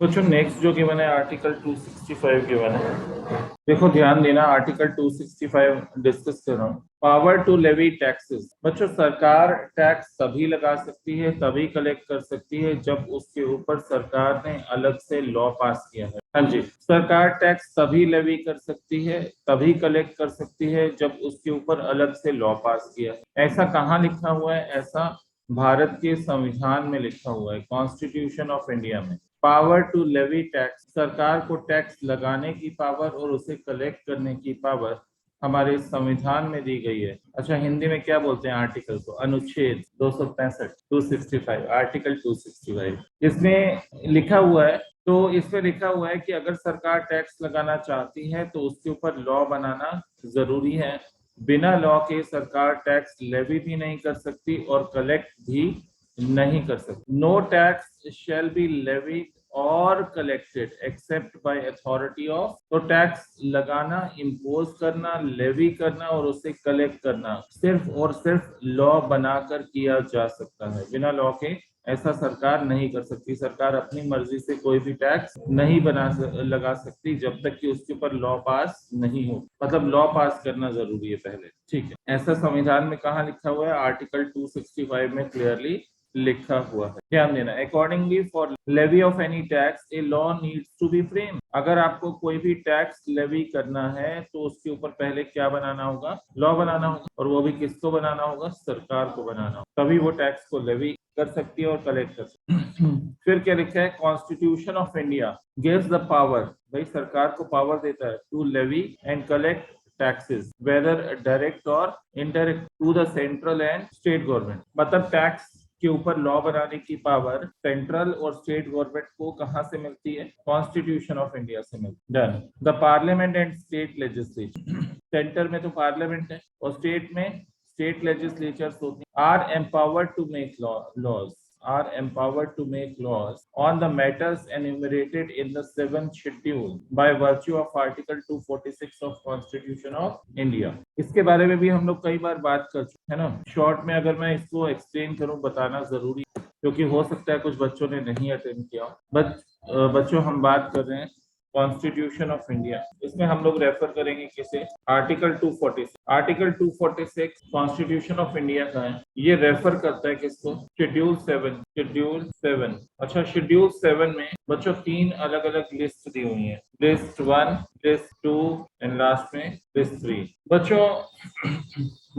बच्चों नेक्स्ट जो गिवन है आर्टिकल 265 गिवन है। देखो ध्यान देना, आर्टिकल 265 डिस्कस कर रहा हूँ। Power to levy taxes. बच्चों सरकार टैक्स तभी लगा सकती है, तभी कलेक्ट कर सकती है जब उसके ऊपर सरकार ने अलग से लॉ पास किया है। हाँ जी, सरकार टैक्स तभी लेवी कर सकती है, तभी कलेक्ट कर सकती है जब उसके ऊपर अलग से लॉ पास किया है। ऐसा कहाँ लिखा हुआ है? ऐसा भारत के संविधान में लिखा हुआ है, कॉन्स्टिट्यूशन ऑफ इंडिया में। पावर टू लेवी टैक्स, सरकार को टैक्स लगाने की पावर और उसे कलेक्ट करने की पावर हमारे संविधान में दी गई है। अच्छा, हिंदी में क्या बोलते हैं आर्टिकल को? अनुच्छेद 265, 265, आर्टिकल 265 इसमें लिखा हुआ है। तो इसमें लिखा हुआ है कि अगर सरकार टैक्स लगाना चाहती है तो उसके ऊपर लॉ बनाना जरूरी है। बिना लॉ के सरकार टैक्स लेवी भी नहीं कर सकती और कलेक्ट भी नहीं कर सकती। No tax shall be levied और collected except by authority of. तो टैक्स लगाना, इम्पोज करना, लेवी करना और उसे कलेक्ट करना सिर्फ और सिर्फ लॉ बनाकर किया जा सकता है। बिना लॉ के ऐसा सरकार नहीं कर सकती। सरकार अपनी मर्जी से कोई भी टैक्स नहीं लगा सकती जब तक कि उसके ऊपर लॉ पास नहीं हो। मतलब लॉ पास करना जरूरी है पहले, ठीक है। ऐसा संविधान में कहाँ लिखा हुआ है? आर्टिकल 265 में क्लियरली लिखा हुआ है, ध्यान देना। Accordingly for levy of any tax a law needs to be frame. अगर आपको कोई भी टैक्स लेवी करना है तो उसके ऊपर पहले क्या बनाना होगा? लॉ बनाना होगा। और वो भी किसको बनाना होगा? सरकार को बनाना होगा, तभी वो टैक्स को लेवी कर सकती है और कलेक्ट कर सकती है। फिर क्या लिखा है? Constitution of India gives the power, भाई सरकार को पावर देता है, to levy and collect taxes whether direct और indirect to the central and state government. मतलब टैक्स के ऊपर लॉ बनाने की पावर सेंट्रल और स्टेट गवर्नमेंट को कहां से मिलती है? कॉन्स्टिट्यूशन ऑफ इंडिया से मिलती है। Done. The parliament and state legislature, centre में तो पार्लियामेंट है और स्टेट में स्टेट लेजिस्लेचर्स होती हैं, are empowered to make laws, are empowered to make laws on the matters enumerated in the 7th schedule by virtue of article 246 of constitution of India। इसके बारे में भी हम लोग कई बार बात कर चुके हैं ना। शॉर्ट में अगर मैं इसको एक्सप्लेन करूं, बताना जरूरी है क्योंकि हो सकता है कुछ बच्चों ने नहीं अटेंड किया। बच्चों हम बात कर रहे हैं कॉन्स्टिट्यूशन ऑफ इंडिया। इसमें हम लोग रेफर करेंगे किसे? Article 246। Article 246 constitution of India का है। ये रेफर करता है किसको? शेड्यूल 7। शेड्यूल 7। अच्छा, शेड्यूल 7 में बच्चों 3 अलग अलग लिस्ट दी हुई है। लिस्ट 1, लिस्ट 2 एंड लास्ट में लिस्ट 3। बच्चों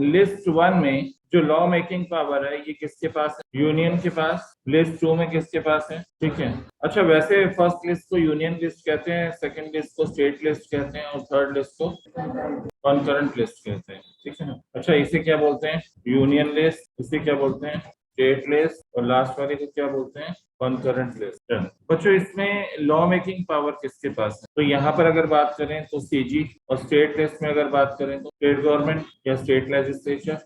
लिस्ट 1 में जो लॉ मेकिंग पावर है ये किसके पास है? यूनियन के पास। लिस्ट 2 में किसके पास है? ठीक है। अच्छा, वैसे फर्स्ट लिस्ट को यूनियन लिस्ट कहते हैं, सेकंड लिस्ट को स्टेट लिस्ट कहते हैं और थर्ड लिस्ट को कॉन्करेंट लिस्ट कहते हैं, ठीक है ना। अच्छा, इसे क्या बोलते हैं? Union list. इसे क्या बोलते हैं? State list. और लास्ट वाले को क्या बोलते हैं? Concurrent list. बच्चों इसमें लॉ मेकिंग पावर किसके पास है? तो यहाँ पर अगर बात करें तो सीजी, और स्टेट लिस्ट में अगर बात करें तो स्टेट गवर्नमेंट या स्टेट लेजिस्लेचर।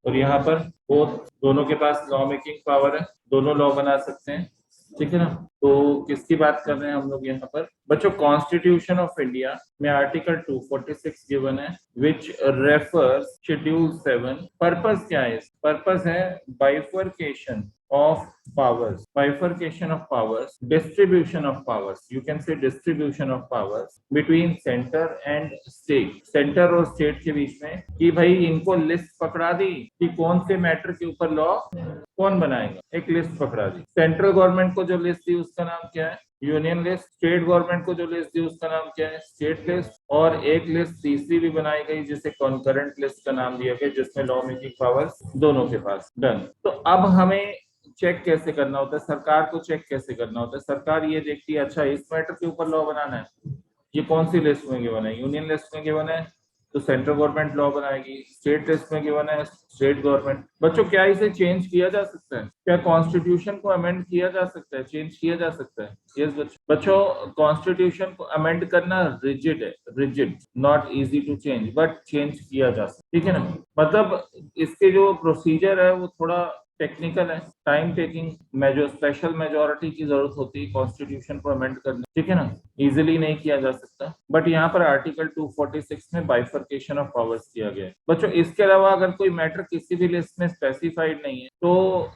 और यहाँ पर वो दोनों के पास लॉ मेकिंग पावर है, दोनों लॉ बना सकते हैं, ठीक है ना। तो किसकी बात कर रहे हैं हम लोग यहाँ पर? बच्चों कॉन्स्टिट्यूशन ऑफ इंडिया में आर्टिकल 246 गिवन है विच रेफर्स शेड्यूल 7। पर्पस क्या है? पर्पस है bifurcation of powers, bifurcation of powers, distribution of powers, you can say distribution of powers between center and state, center और state के बीच में, कि भाई इनको लिस्ट पकड़ा दी कि कौन से मैटर के ऊपर लॉ कौन बनाएगा, एक लिस्ट पकड़ा दी। सेंट्रल गवर्नमेंट को जो लिस्ट दी उसका नाम क्या है? Union list. स्टेट गवर्नमेंट को जो लिस्ट दी उसका नाम क्या है? State list. और एक लिस्ट तीसरी भी बनाई गई जिसे कॉन्करेंट लिस्ट का नाम दिया गया, जिसमें लॉ मेकिंग पावर्स दोनों के पास। डन। तो अब हमें चेक कैसे करना होता है? सरकार को चेक कैसे करना होता है? सरकार ये देखती है, अच्छा इस मैटर के ऊपर लॉ बनाना है, ये कौन सी लिस्ट में गिवन है? यूनियन लिस्ट में गिवन है तो सेंट्रल गवर्नमेंट लॉ बनाएगी। स्टेट लिस्ट में गिवन है, स्टेट गवर्नमेंट। बच्चों क्या इसे चेंज किया जा सकता है? क्या कॉन्स्टिट्यूशन को अमेंड किया जा सकता है, चेंज किया जा सकता है? यस बच्चों, कॉन्स्टिट्यूशन को अमेंड करना रिजिड है, rigid, not easy to change, but change किया जा सकता है, ठीक है ना। मतलब इसके जो प्रोसीजर है वो थोड़ा टेक्निकल है, टाइम टेकिंग, मेजो स्पेशल मेजोरिटी की जरूरत होती है कॉन्स्टिट्यूशन को अमेंड करने, ठीक है ना, इजीली नहीं किया जा सकता। बट यहाँ पर आर्टिकल 246 में बाइफर्केशन ऑफ पावर्स किया गया है। बच्चों इसके अलावा अगर कोई मैटर किसी भी लिस्ट में स्पेसिफाइड नहीं है तो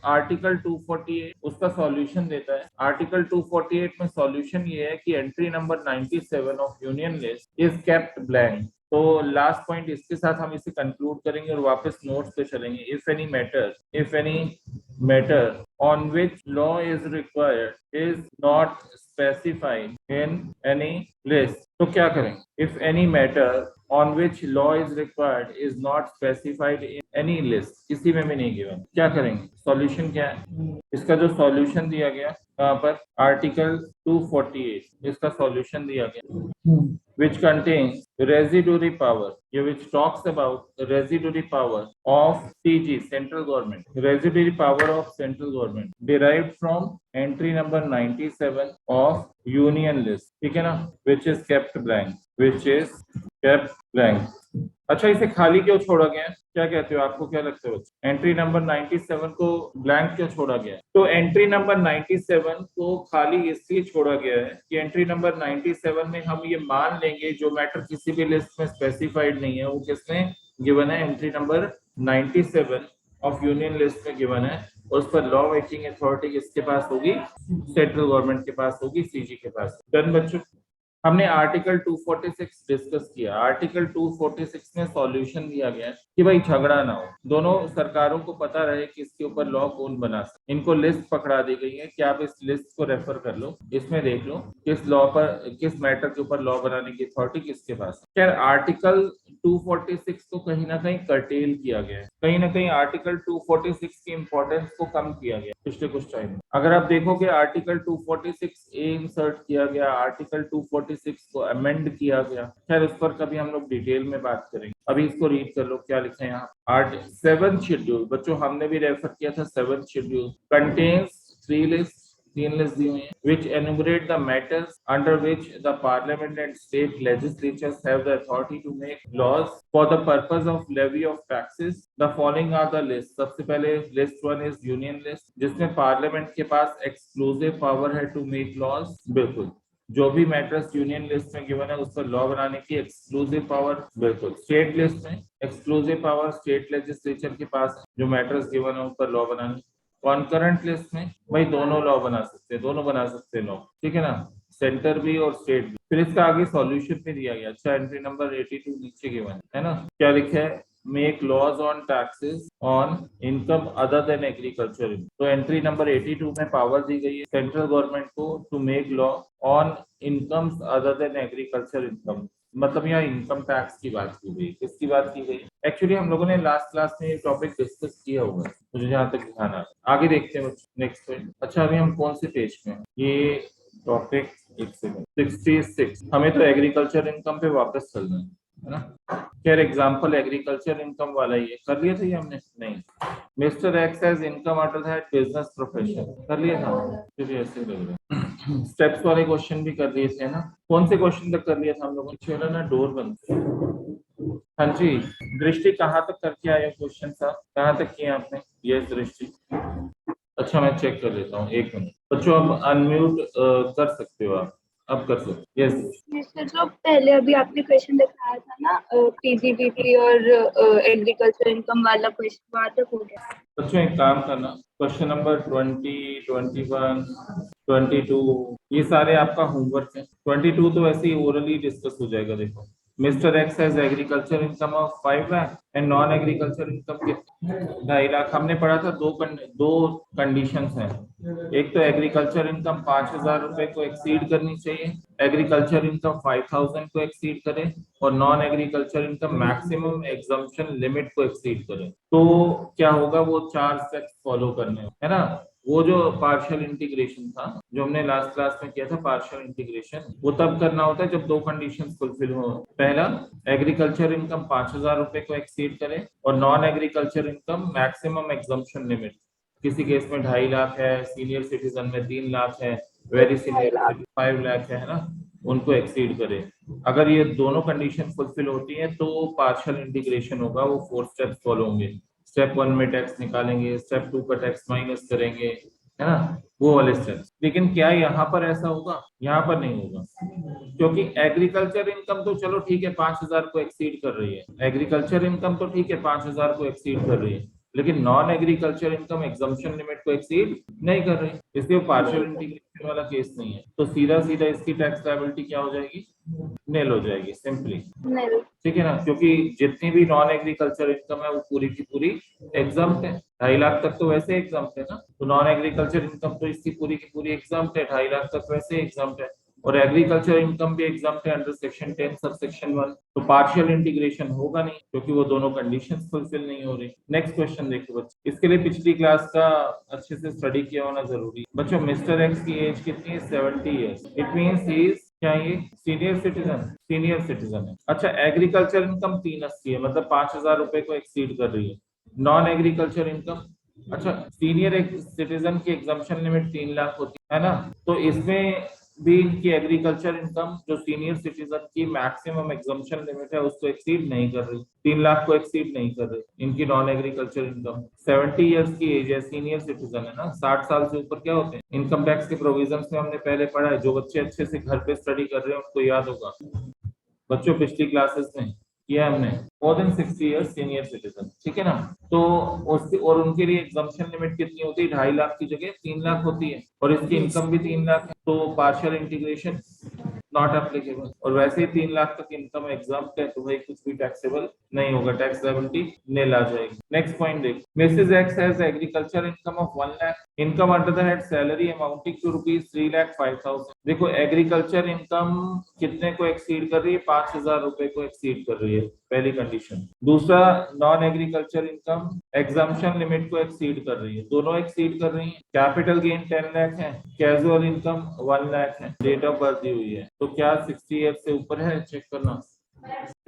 आर्टिकल 248 उसका सॉल्यूशन देता है। आर्टिकल 248 में सॉल्यूशन ये है कि entry number 97 of union list is kept blank. तो लास्ट पॉइंट इसके साथ हम इसे कंक्लूड करेंगे और वापस नोट्स पे चलेंगे। If any matter on which law is required is not specified in any list, तो क्या करें? If any matter on which law is required is not specified in any list, किसी में भी नहीं गिवन, क्या करेंगे? सॉल्यूशन क्या है इसका? जो सॉल्यूशन दिया गया यहाँ पर आर्टिकल 248 इसका सॉल्यूशन दिया गया which contains residuary power, which talks about residuary power of CG, central government, residuary power of central government derived from entry number 97 of union list, ठीक है ना, which is kept blank। अच्छा, इसे खाली क्यों छोड़ा गया है? क्या कहते हो, आपको क्या लगता है बच्चे? एंट्री नंबर 97 को ब्लैंक क्यों छोड़ा गया है? तो एंट्री नंबर 97 को खाली इसलिए छोड़ा गया है कि एंट्री नंबर 97 में हम ये मान लेंगे जो मैटर किसी भी लिस्ट में स्पेसिफाइड नहीं है वो किसमें गिवन है? Entry number 97 of union list में गिवन है। उस पर लॉ मेकिंग अथॉरिटी किसके पास होगी? सेंट्रल गवर्नमेंट के पास होगी, सीजी के पास। डन बच्चों, हमने आर्टिकल 246 डिस्कस किया। आर्टिकल 246 में सॉल्यूशन दिया गया है कि भाई झगड़ा ना हो, दोनों सरकारों को पता रहे कि इसके ऊपर लॉ कौन बना सकते। इनको लिस्ट पकड़ा दी गई है कि आप इस लिस्ट को रेफर कर लो, इसमें देख लो किस लॉ पर, किस मैटर के ऊपर लॉ बनाने की अथॉरिटी किसके पास है। खैर आर्टिकल 246 को कहीं ना कहीं कर्टेल किया गया है, कहीं ना कहीं आर्टिकल 246 की इंपॉर्टेंस को कम किया गया पिछले कुछ टाइम में। अगर आप देखोगे आर्टिकल 246 ए इंसर्ट किया गया, आर्टिकल 246 को अमेंड किया गया। खैर उस पर कभी हम लोग डिटेल में बात करेंगे, अभी इसको रीड कर लो क्या लिखा है यहाँ। आर्टिकल 7 शेड्यूल, बच्चों हमने भी रेफर किया था 7 शेड्यूल, कंटेन्स 3 लिस्ट, 3 लिस्ट दी हुई है, which enumerate the matters under which the parliament and state legislatures have the authority to make laws for the purpose of levy of taxes. The following are the list. सबसे पहले list 1 is union list, जिसमें parliament के पास exclusive power है to make laws. बिल्कुल, जो भी matters union list में given है उस पर लॉ बनाने की एक्सक्लूसिव पावर। बिल्कुल, स्टेट लिस्ट में एक्सक्लूसिव पावर स्टेट लेजिस्लेचर के पास, जो मैटर्स गिवन है उन पर लॉ बनाने। कॉन्करेंट लिस्ट में भाई दोनों लॉ बना सकते हैं, दोनों बना सकते हैं लॉ, ठीक है ना, सेंटर भी और स्टेट भी। फिर इसका आगे सॉल्यूशन भी दिया गया। अच्छा, एंट्री नंबर 82 नीचे गिवन है ना, क्या लिखा है? Make laws on taxes on income other than agriculture. तो एंट्री नंबर 82 में पावर दी गई है सेंट्रल गवर्नमेंट को to make law on incomes other than agriculture income. मतलब यहाँ इनकम टैक्स की बात की गई। किसकी बात की गई? एक्चुअली हम लोगों ने लास्ट क्लास में ये टॉपिक डिस्कस किया हुआ है, मुझे जहाँ तक ध्यान आ, आगे देखते हैं नेक्स्ट पॉइंट। अच्छा, अभी हम कौन से पेज पे हैं? ये टॉपिक 66। हमें तो एग्रीकल्चर इनकम पे वापस चलना है ना। खैर एग्जाम्पल एग्रीकल्चर इनकम वाला ये कर लिया था ये हमने? नहीं। Mister x has income out of that business profession, कर लिया था? फिर ऐसे लग रहा है। स्टेप्स वाले क्वेश्चन भी कर लिए थे ना। कौन से क्वेश्चन तक कर लिया था हम लोगों ने? चलो ना, डोर बंद। हाँ जी, दृष्टि कहाँ तक करके आए क्वेश्चन साहब? कहाँ तक किए आपने? ये दृष्टि, अच्छा मैं चेक कर लेता हूँ, एक मिनट। बच्चों अब अनम्यूट कर सकते हो आप, अब कर सकते। यस मिस्टर, जो पहले अभी आपने क्वेश्चन दिखाया था ना पीजीबीपी और एग्रीकल्चर इनकम वाला क्वेश्चन, वहाँ तक हो गया? बच्चों एक काम करना, क्वेश्चन नंबर 20, 21, 22 ये सारे आपका होमवर्क है। 22 तो वैसे ही ओरली डिस्कस हो जाएगा। देखो, mister x has agriculture income of 5 lakh and non agriculture income कितनी? 2.5 लाख। हमने पढ़ा था दो कंडीशंस हैं। एक तो एग्रीकल्चर इनकम 5,000 रुपए को एक्सीड करनी चाहिए, एग्रीकल्चर इनकम 5,000 को एक्सीड करे, और non agriculture income maximum exemption limit को एक्सीड करे। तो क्या होगा? वो 4 स्टेप्स फॉलो करने है ना। वो जो पार्शियल इंटीग्रेशन था जो हमने लास्ट क्लास में किया था, पार्शियल इंटीग्रेशन, वो तब करना होता है जब 2 कंडीशंस फुलफिल हो। पहला, एग्रीकल्चर इनकम 5,000 रुपए को एक्सीड करे, और non agriculture income maximum exemption limit, किसी केस में 2.5 लाख है, सीनियर सिटीजन में 3 लाख है, वेरी सीनियर 5 लाख है ना, उनको एक्सीड करे। अगर ये दोनों कंडीशन फुलफिल होती है तो पार्शियल इंटीग्रेशन होगा, वो 4 स्टेप्स फॉलो होंगे। स्टेप 1 में टैक्स निकालेंगे, स्टेप 2 का टैक्स माइनस करेंगे, है ना, वो वाले स्टेप्स। लेकिन क्या यहाँ पर ऐसा होगा? यहाँ पर नहीं होगा, क्योंकि एग्रीकल्चर इनकम तो चलो ठीक है 5,000 को एक्सीड कर रही है, एग्रीकल्चर इनकम तो ठीक है 5,000 को एक्सीड कर रही है, लेकिन non agriculture income exemption limit को एक्सीड नहीं कर रही, इसलिए पार्शियल इंटीग्रेशन वाला केस नहीं है। तो सीधा सीधा इसकी टैक्स लायबिलिटी क्या हो जाएगी? नेल हो जाएगी सिंपली, नहीं। ठीक है ना, क्योंकि जितनी भी नॉन एग्रीकल्चर इनकम है वो पूरी की पूरी एग्जाम्प्ट है। 2.5 लाख तक तो वैसे एग्जाम्प्ट है ना, तो नॉन एग्रीकल्चर इनकम तो इसकी पूरी की पूरी एग्जाम्प्ट है, 2.5 लाख तक वैसे एग्जाम्प्ट है, और एग्रीकल्चर इनकम भी एग्जाम्प्ट है अंडर सेक्शन 10 सबसेक्शन 1। तो पार्शियल इंटीग्रेशन होगा नहीं, क्योंकि वो दोनों कंडीशंस फुलफिल नहीं हो रही। नेक्स्ट क्वेश्चन देखो बच्चे, इसके लिए पिछली क्लास का अच्छे से स्टडी किया होना जरूरी है। बच्चों मिस्टर एक्स की एज कितनी है? 70 years. It means he is क्या, ये सीनियर सिटीजन? सीनियर सिटीजन है। अच्छा, एग्रीकल्चर इनकम 380 है, मतलब 5,000 रुपए को एक्सीड कर रही है। नॉन एग्रीकल्चर इनकम, अच्छा सीनियर सिटीजन की एग्जम्पशन लिमिट 3 लाख होती है ना, तो इसमें भी इनकी एग्रीकल्चर इनकम जो सीनियर सिटीजन की मैक्सिमम एग्जम्पशन लिमिट है उसको एक्सीड नहीं कर रही, 3 लाख को एक्सीड नहीं कर रही इनकी नॉन एग्रीकल्चर इनकम। 70 ईयर्स की एज है, सीनियर सिटीजन है ना, 60 साल से ऊपर क्या होते हैं? इनकम टैक्स के प्रोविजंस में हमने पहले पढ़ा है, जो बच्चे अच्छे से घर पे स्टडी कर रहे हैं उनको याद होगा बच्चों, पिछली क्लासेस में किया हमने। More than 60 years senior citizen, ठीक है ना, तो उसकी और उनके लिए एग्जम्पशन लिमिट कितनी होती है? 2.5 लाख की जगह 3 लाख होती है, और इसकी इनकम भी 3 लाख है, तो पार्शियल इंटीग्रेशन नॉट एप्लीकेबल। और वैसे ही 3 लाख तक इनकम एग्जाम्प्ट है, तो भाई कुछ भी टैक्सेबल नहीं होगा, टैक्स लायबिलिटी नील आ जाएगी। नेक्स्ट पॉइंट देख, Mrs X has agriculture income of 1 lakh, income under the head salary amounting to ₹3,05,000। देखो एग्रीकल्चर इनकम कितने को एक्सीड कर रही है? 5,000 रुपए को एक्सीड कर रही है, पहली कंडीशन। दूसरा, non agriculture income exemption limit को एक्सीड कर रही है, दोनों एक्सीड कर रही है। कैपिटल गेन 10 लाख है, कैजुअल इनकम 1 लाख है, डेट ऑफ बर्थ दी हुई है, तो क्या 60 ईयर्स से ऊपर है? चेक करना,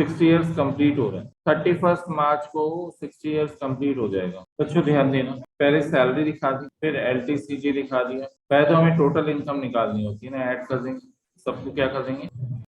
60 ईयर्स कंप्लीट हो रहे हैं, 31 मार्च को 60 ईयर्स कंप्लीट हो जाएगा। बच्चों ध्यान देना, पहले सैलरी दिखा दी, फिर LTCG दिखा दिया, पहले तो हमें टोटल इनकम निकालनी होती है ना, ऐड कर देंगे सबको, क्या कर देंगे?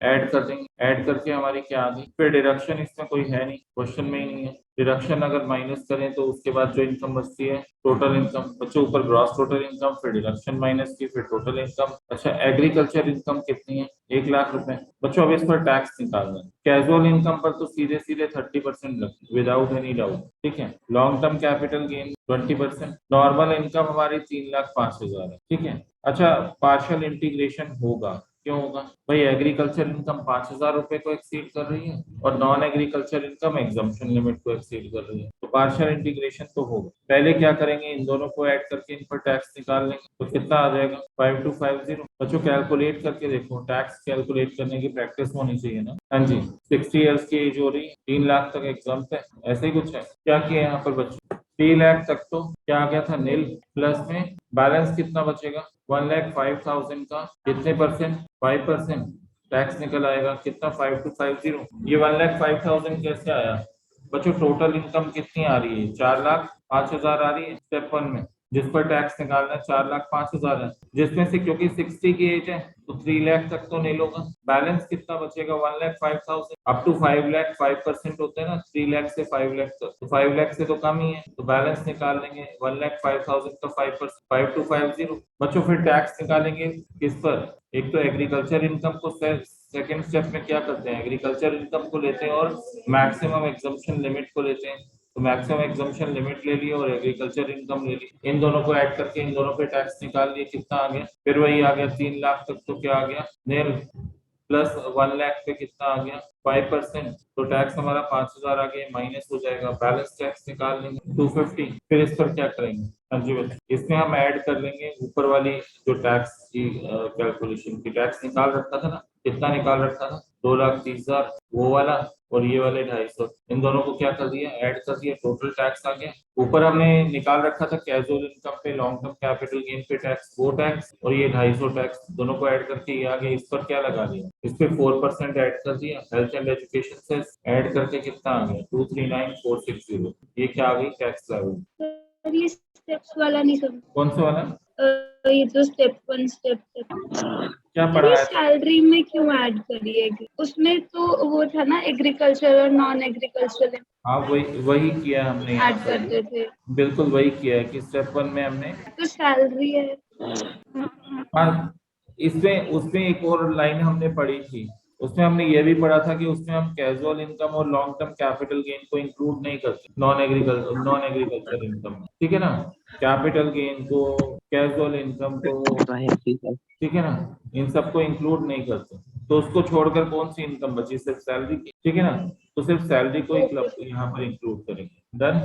ऐड कर देंगे, ऐड करके हमारी क्या आ गई? फिर डिडक्शन इसमें कोई है नहीं, क्वेश्चन में ही नहीं है। डिडक्शन अगर माइनस करें तो उसके बाद जो इनकम बचती है टोटल इनकम, बच्चों ऊपर ग्रॉस टोटल इनकम, फिर डिडक्शन माइनस की, फिर टोटल इनकम। अच्छा, एग्रीकल्चर इनकम कितनी है? 1 लाख रुपए। बच्चों अब इस पर टैक्स निकालना है। कैजुअल इनकम पर तो सीधे सीधे 30% लगती है विदाउट एनी डाउट, ठीक है। Long term capital gain 20%। Normal income हमारी 3,05,000 है, ठीक है। अच्छा, पार्शियल इंटीग्रेशन होगा, क्यों होगा भाई? एग्रीकल्चर इनकम 5,000 रुपए को एक्सीड कर रही है, और non agriculture income exemption limit को एक्सीड कर रही है, तो पार्शियल इंटीग्रेशन तो होगा। पहले क्या करेंगे? इन दोनों को ऐड करके इन पर टैक्स निकाल लेंगे, तो कितना आ जाएगा? 5250। बच्चों कैलकुलेट करके देखो, टैक्स कैलकुलेट करने की प्रैक्टिस होनी चाहिए ना। हाँ जी, 60 ईयर्स की एज हो रही है, 3 लाख तक एग्जाम्प्ट है, ऐसे ही कुछ है। क्या किया यहाँ पर बच्चों? 3 लाख तक तो क्या आ गया था? नील, प्लस में बैलेंस कितना बचेगा? 1,05,000 का कितने परसेंट? 5% टैक्स निकल आएगा। कितना? 5250। ये 1,05,000 कैसे आया बच्चों? टोटल इनकम कितनी आ रही है? 4,05,000 आ रही है स्टेप 1 में, जिस पर टैक्स निकालना है 4,05,000 है, जिसमें से क्योंकि 60 की एज है तो 3 लाख तक तो नहीं होगा। बैलेंस कितना बचेगा? 1,05,000 अप टू 5 लाख 5% होते हैं ना, 3 लाख से 5 लाख तक, तो 5 लाख से तो कम ही है, तो बैलेंस निकाल लेंगे 1,05,000 का 5%, 5250। बच्चों फिर टैक्स निकालेंगे किस पर? एक तो एग्रीकल्चर इनकम को सेकेंड स्टेप में क्या करते हैं? एग्रीकल्चर इनकम को लेते हैं और मैक्सिमम एग्जम्पशन लिमिट को लेते हैं, तो मैक्सिमम एग्जम्पशन लिमिट ले लिया और एग्रीकल्चर इनकम ले ली, इन दोनों को ऐड करके इन दोनों पे टैक्स निकाल लिए। कितना आ गया? फिर वही आ गया 3 लाख तक, तो क्या आ गया? नेल, प्लस 1 लाख पे कितना आ गया? 5%, तो टैक्स हमारा 5,000 आ गया, माइनस हो जाएगा, बैलेंस टैक्स निकाल लेंगे 250। फिर इस पर क्या करेंगे? हाँ जी बच्चे, इसमें हम ऐड कर लेंगे ऊपर वाली जो टैक्स की कैलकुलेशन की, टैक्स निकाल रखा था ना, कितना निकाल रखा था? 2,30,000 वो वाला, और ये वाले 250, इन दोनों को क्या कर दिया? ऐड कर दिया, टोटल टैक्स आ गया। ऊपर हमने निकाल रखा था कैजुअल इनकम पे, लॉन्ग टर्म कैपिटल गेन पे टैक्स, वो टैक्स, और ये 250 टैक्स, दोनों को ऐड करके ये आ गया। इस पर क्या लगा दिया? इस पे 4% ऐड कर दिया। हेल्थ एंड एजुकेशन से ऐड करके कितना आ गया? 239,460। ये क्या आ गई? Tax liability. सर ये स्टेप्स वाला नहीं समझ। कौन सा वाला? ये जो स्टेप 1 स्टेप क्या पढ़ाया था? सैलरी में क्यों ऐड करी है? उसमें तो वो था ना एग्रीकल्चर और नॉन एग्रीकल्चर हाँ, वही वही किया है हमने यहाँ ऐड पर भी। करते थे, बिल्कुल वही किया है कि स्टेप 1 में हमने, तो सैलरी है। हाँ, इसमें उसमें एक और लाइन हमने पढ़ी थी, उसमें हमने ये भी पढ़ा था कि उसमें हम कैजुअल इनकम और लॉन्ग टर्म कैपिटल गेन को इंक्लूड नहीं करते नॉन एग्रीकल्चर इनकम में, ठीक है ना। कैपिटल गेन को, कैजुअल इनकम को, ठीक है ना, इन सबको इंक्लूड नहीं करते। तो उसको छोड़कर कौन सी इनकम बची? सिर्फ सैलरी की, ठीक है ना। तो सिर्फ सैलरी को ही क्लब यहाँ पर इंक्लूड करेंगे। डन।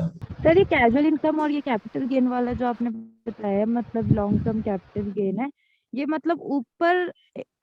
सर ये कैजुअल इनकम और ये कैपिटल गेन वाला जो आपने बताया, मतलब लॉन्ग टर्म कैपिटल गेन है, ये मतलब ऊपर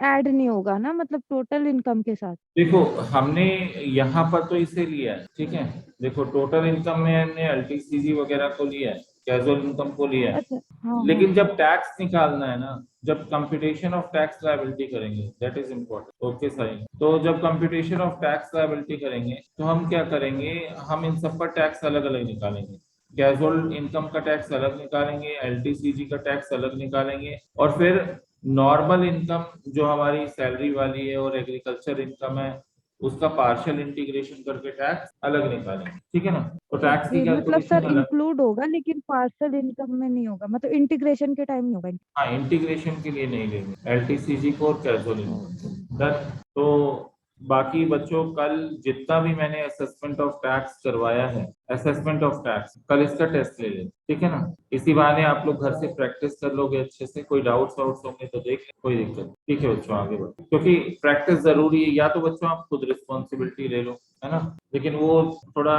ऐड नहीं होगा ना, मतलब टोटल इनकम के साथ? देखो, हमने यहाँ पर तो इसे लिया है, ठीक है। देखो, टोटल इनकम में हमने एलटीसीजी वगैरह को लिया है, कैजुअल इनकम को लिया है। अच्छा, हाँ हाँ। लेकिन जब टैक्स निकालना है ना, जब कंप्यूटेशन ऑफ टैक्स लायबिलिटी करेंगे, दैट इज इम्पोर्टेंट। ओके, सही। तो जब कंप्यूटेशन ऑफ टैक्स लायबिलिटी करेंगे तो हम क्या करेंगे, हम इन सब पर टैक्स अलग अलग निकालेंगे। कैजुअल इनकम का टैक्स अलग निकालेंगे, एलटीसीजी का टैक्स अलग निकालेंगे, और फिर नॉर्मल इनकम जो हमारी सैलरी वाली है और एग्रीकल्चर इनकम है, उसका पार्शियल इंटीग्रेशन करके टैक्स अलग निकालेंगे, ठीक है ना। तो टैक्स की ओके, मतलब कैलकुलेशन सर अलग। इंक्लूड होगा लेकिन पार्सल इनकम में नहीं होगा, मतलब इंटीग्रेशन के टाइम नहीं होगा। हाँ, इंटीग्रेशन के लिए नहीं लेंगे एलटीसीजी को और कैजुअल इनकम। डन। तो बाकी बच्चों, कल जितना भी मैंने असेसमेंट ऑफ टैक्स करवाया है, असेसमेंट ऑफ टैक्स, कल इसका टेस्ट ले लें, ठीक है ना। इसी बहाने आप लोग घर से प्रैक्टिस कर लोगे अच्छे से। कोई डाउट्स वाउट्स होंगे तो देख लें, कोई दिक्कत नहीं। ठीक है बच्चों, आगे बढ़ो, क्योंकि प्रैक्टिस जरूरी है। या तो बच्चों आप खुद रिस्पॉन्सिबिलिटी ले लो, है ना, लेकिन वो थोड़ा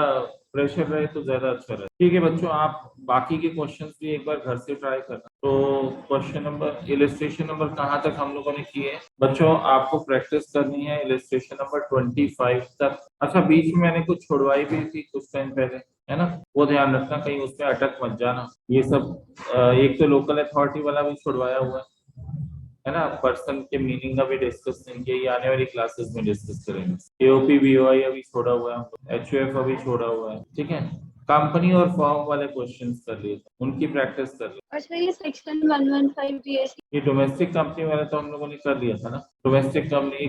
प्रेशर रहे तो ज्यादा अच्छा रहे। ठीक है बच्चों, आप बाकी के क्वेश्चंस भी एक बार घर से ट्राई करना। तो क्वेश्चन नंबर, इलिस्ट्रेशन नंबर कहाँ तक हम लोगों ने किए बच्चों? आपको प्रैक्टिस करनी है इलिस्ट्रेशन नंबर 25 तक। अच्छा, बीच में मैंने कुछ छुड़वाई भी थी कुछ टाइम पहले, है ना, वो ध्यान रखना, कहीं उसमें अटक मत जाना। ये सब एक तो लोकल अथॉरिटी वाला भी छुड़वाया हुआ है ना। पर्सन के मीनिंग का भी डिस्कस नहीं किया, ये आने वाली क्लासेस में डिस्कस करेंगे। एओपी बीओआई अभी छोड़ा हुआ है, एचयूएफ अभी छोड़ा हुआ है, ठीक है। कंपनी और फॉर्म वाले क्वेश्चंस कर लिए, उनकी प्रैक्टिस कर ली। अच्छा, ये सेक्शन 115 जीएसटी ये डोमेस्टिक कंपनी वाला तो हम लोगों ने कर लिया था ना, डोमेस्टिक कंपनी